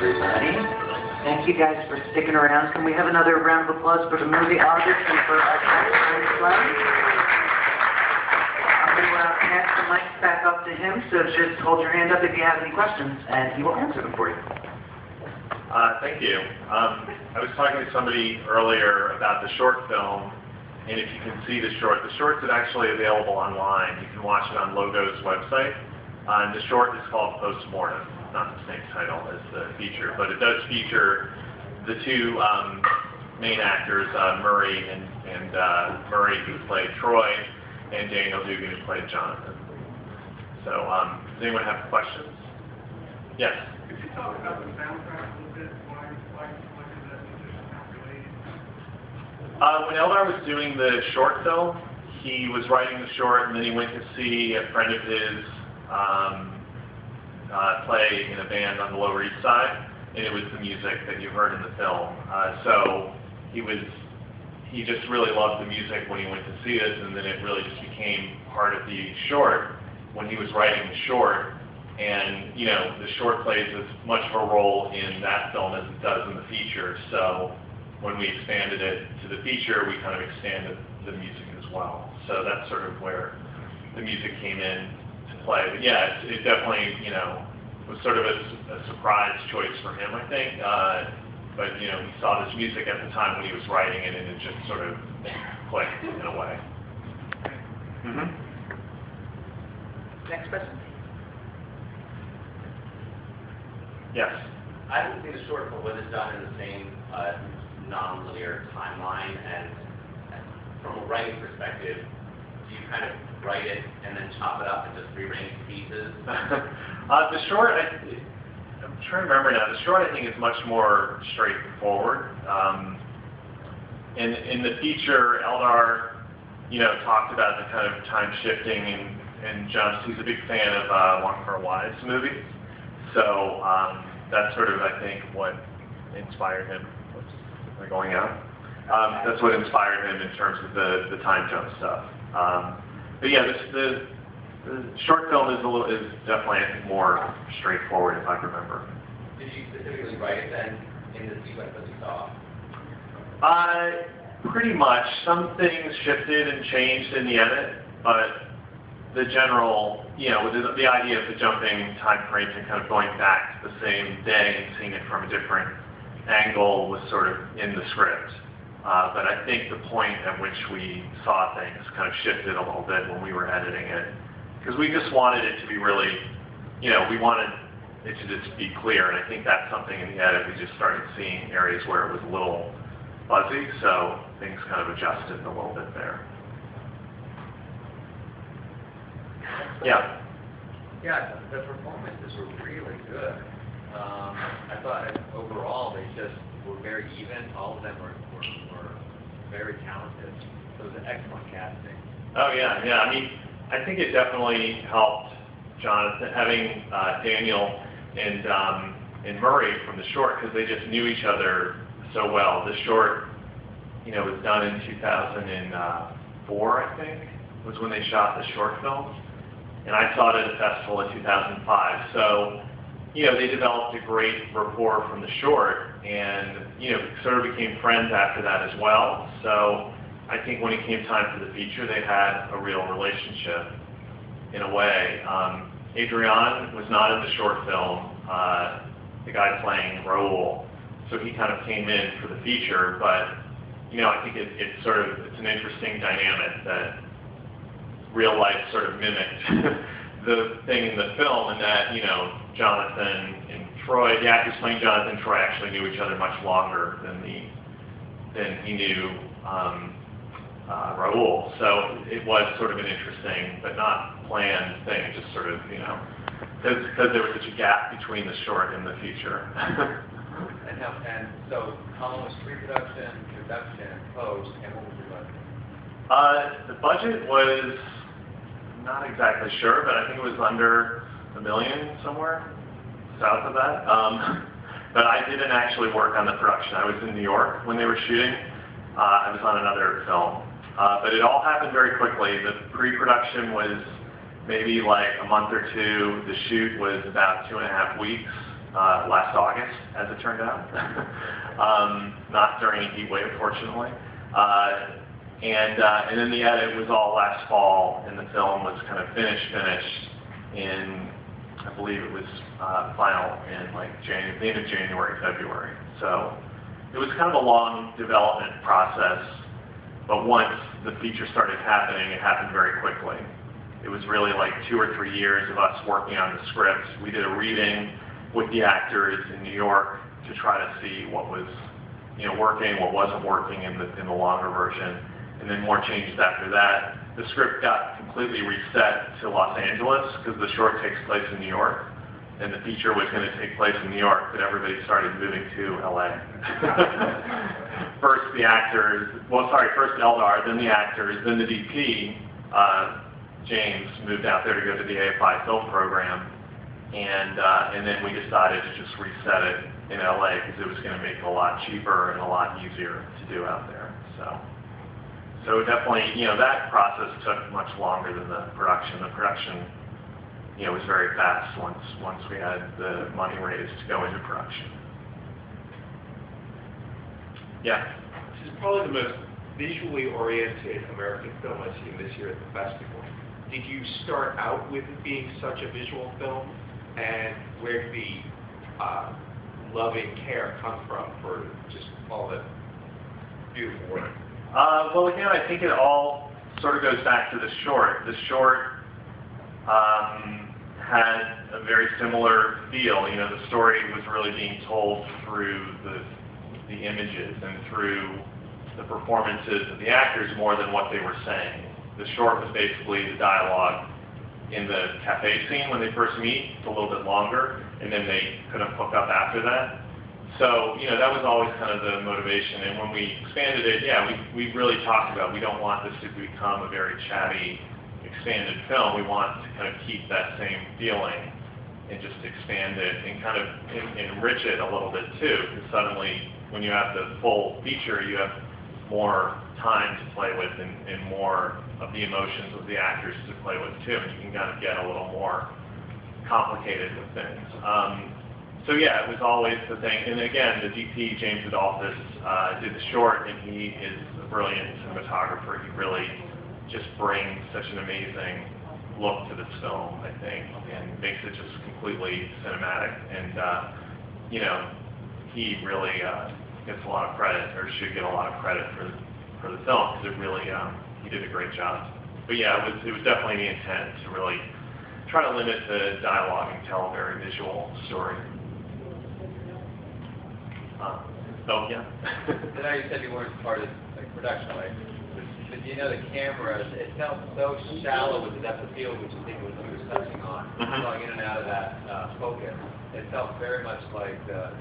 everybody. Thank you guys for sticking around. Can we have another round of applause for the movie artist and for our guest, Sloan? I'm going to pass the mic back up to him, so just hold your hand up if you have any questions, and he will answer them for you. Thank you. I was talking to somebody earlier about the short film, and if you can see the short is actually available online. You can watch it on Logo's website. And the short is called Postmortem. Not the same title as the feature, but it does feature the two main actors, Murray and Murray, who played Troy, and Daniel Dugan, who played Jonathan. So, does anyone have questions? Yes? Could you talk about the soundtrack a little bit? Why is that musician not related? When Eldar was doing the short film, he was writing the short, and then he went to see a friend of his play in a band on the Lower East Side, and it was the music that you heard in the film. So he just really loved the music when he went to see this, and then it really just became part of the short when he was writing the short. And you know, the short plays as much of a role in that film as it does in the feature. So when we expanded it to the feature, we kind of expanded the music as well. So that's sort of where the music came in to play. But yeah, it definitely, you know, was sort of a surprise choice for him, I think. But you know, he saw this music at the time when he was writing it, and it just sort of clicked in a way. Mm-hmm. Next question. Yes. I haven't seen the short, but was it done in the same non-linear timeline? And from a writing perspective, do you kind of write it and then chop it up and just rearrange pieces? The short, I'm trying to remember now. The short, I think, is much more straightforward. In the feature, Eldar, you know, talked about the kind of time shifting, and John, he's a big fan of One for Our Wives movies. So that's sort of, I think, what inspired him. Whoops, am I going out? That's what inspired him in terms of the time jump stuff. But yeah, the short film is definitely, I think, more straightforward, if I remember. Did you specifically write it then in the sequence that we saw? Pretty much. Some things shifted and changed in the edit, but the general, you know, the idea of the jumping time frames and kind of going back to the same day and seeing it from a different angle was sort of in the script. But I think the point at which we saw things kind of shifted a little bit when we were editing it, because we just wanted it to be really, you know, we wanted it to just be clear, and I think that's something in the edit we just started seeing areas where it was a little fuzzy, so things kind of adjusted a little bit there. Yeah. Yeah, the performances were really good. I thought overall they just were very even. All of them were very talented. So it was an excellent casting. Oh yeah. I mean, I think it definitely helped Jonathan having Daniel and Murray from the short, because they just knew each other so well. The short, you know, was done in 2004, I think, was when they shot the short film. And I saw it at a festival in 2005. So, you know, they developed a great rapport from the short, and, you know, sort of became friends after that as well. So I think when it came time for the feature, they had a real relationship in a way. Adrian was not in the short film, the guy playing Raul, so he kind of came in for the feature, but, you know, I think it's an interesting dynamic that real life sort of mimicked the thing in the film, and that, you know, Jonathan and Troy, the actors playing Jonathan and Troy, actually knew each other much longer than he knew Raul. So it was sort of an interesting but not planned thing, just sort of, you know, because there was such a gap between the short and the feature. And so how long was pre-production, production, post, and what was your budget? The budget was, I'm not exactly sure, but I think it was under $1 million, somewhere south of that. But I didn't actually work on the production. I was in New York when they were shooting. I was on another film. But it all happened very quickly. The pre-production was maybe like a month or two. The shoot was about 2.5 weeks. last August, as it turned out. Not during a heat wave, fortunately. And then the edit was all last fall, and the film was kind of finished in, I believe it was final in like the end of January, February. So it was kind of a long development process, but once the feature started happening, it happened very quickly. It was really like 2 or 3 years of us working on the script. We did a reading with the actors in New York to try to see what was, working, what wasn't working in the longer version, and then more changes after that. The script got completely reset to Los Angeles because the short takes place in New York, and the feature was going to take place in New York, but everybody started moving to LA. First Eldar, then the actors, then the DP, James, moved out there to go to the AFI film program, and then we decided to just reset it in LA because it was going to make it a lot cheaper and a lot easier to do out there. So definitely, that process took much longer than the production. The production, was very fast once we had the money raised to go into production. Yeah. This is probably the most visually oriented American film I've seen this year at the festival. Did you start out with it being such a visual film, and where did the loving care come from for just all the beautiful work? Well, again, I think it all sort of goes back to the short. The short had a very similar feel. The story was really being told through the images and through the performances of the actors more than what they were saying. The short was basically the dialogue in the cafe scene when they first meet. It's a little bit longer, and then they kind of hook up after that. So, that was always kind of the motivation. And when we expanded it, we really talked about we don't want this to become a very chatty, expanded film. We want to kind of keep that same feeling and just expand it and kind of enrich it a little bit too. Because suddenly, when you have the full feature, you have more time to play with and more of the emotions of the actors to play with too. And you can kind of get a little more complicated with things. So it was always the thing. And again, the DP, James Adolphus, did the short, and he is a brilliant cinematographer. He really just brings such an amazing look to this film, I think, and makes it just completely cinematic. And, he really gets a lot of credit, or should get a lot of credit for the film, because it really, he did a great job. But it was definitely the intent to really try to limit the dialogue and tell a very visual story. Yeah. I know you said you weren't part of production, right? But the cameras, it felt so shallow with the depth of field, which I think was what we were touching on, going in and out of that focus. It felt very much like the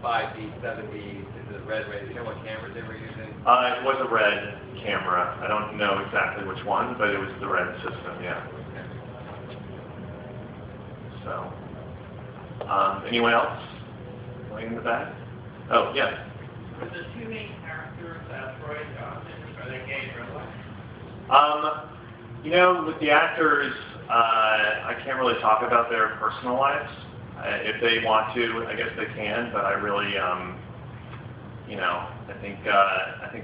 5D, 7D, the red ray. Do you know what cameras they were using? It was a red camera. I don't know exactly which one, but it was the red system, yeah. So. Anyone else? Going in the back? Oh, yeah. For the two main characters, Troy and Jonathan, are they gay in real life? With the actors, I can't really talk about their personal lives. If they want to, I guess they can, but I really, I think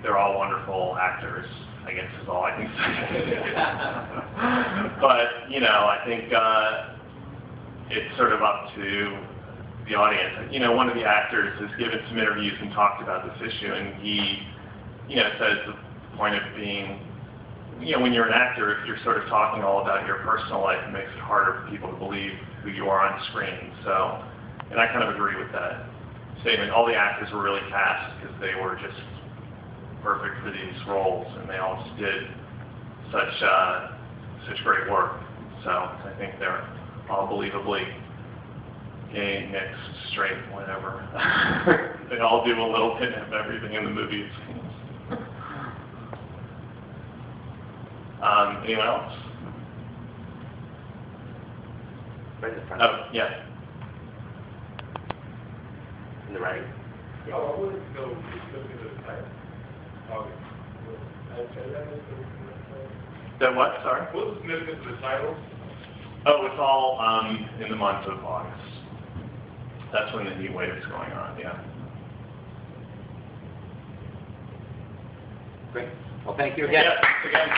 they're all wonderful actors, I guess is all I can say. But, I think it's sort of up to the audience. One of the actors has given some interviews and talked about this issue, and he, says the point of being, when you're an actor, if you're sort of talking all about your personal life, it makes it harder for people to believe who you are on screen. So, and I kind of agree with that statement. All the actors were really cast because they were just perfect for these roles, and they all just did such great work. So I think they're all believably gay, mixed, straight, whatever. They all do a little bit of everything in the movie, it seems. Anyone else? Right in the front. Oh, yeah. In the right. I wanted to go look at the title. The what, sorry? What was the significance of the title? Oh, it's all in the month of August. That's when the heat wave is going on, yeah. Great. Well, thank you again. Yeah, thanks again.